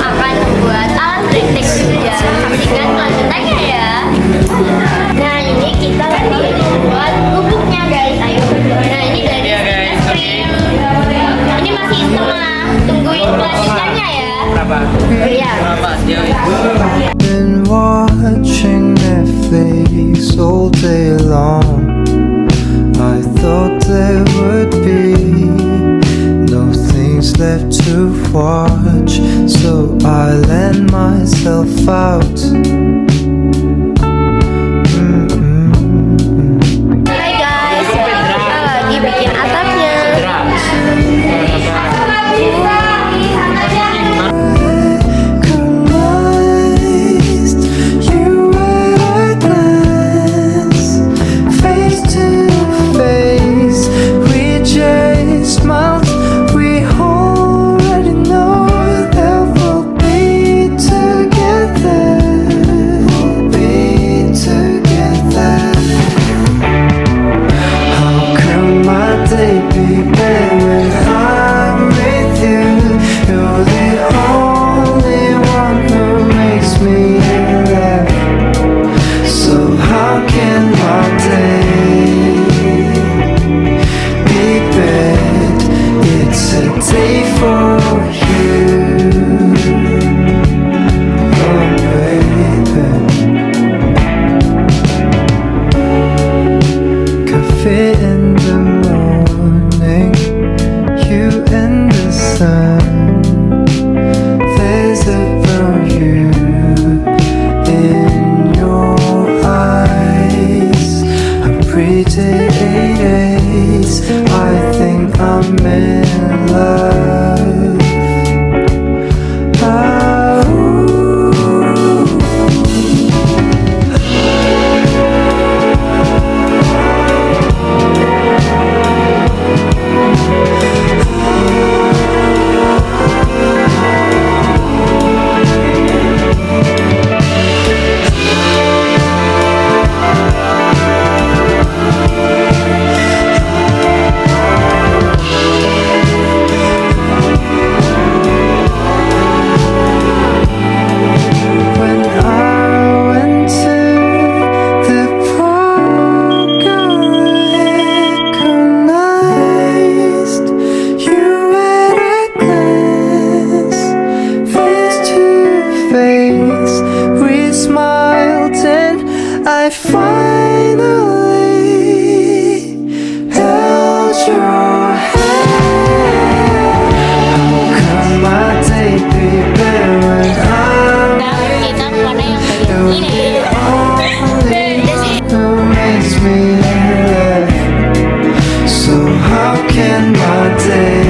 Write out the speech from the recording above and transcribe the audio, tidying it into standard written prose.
akan membuat alat pendeteksi hujan. Saksikan kelanjutannya ya. Nah, ini kita lagi buat bubuknya guys. Ayo. Nah, ini dari es krim. Ini masih setengah. Tungguin kelanjutannya ya. Berapa? Iya. Berapa? Been watching Netflix all day long. I thought there would be no things left to watch, so I let myself out. Hai guys, kita lagi bikin atapnya. In the morning, you and the sun. There's a value in your eyes. A pretty days, I think I'm in love. We smiled and I finally held your hand. How come my day be better when I'm with you? You're the only one who makes me laugh. So how can my day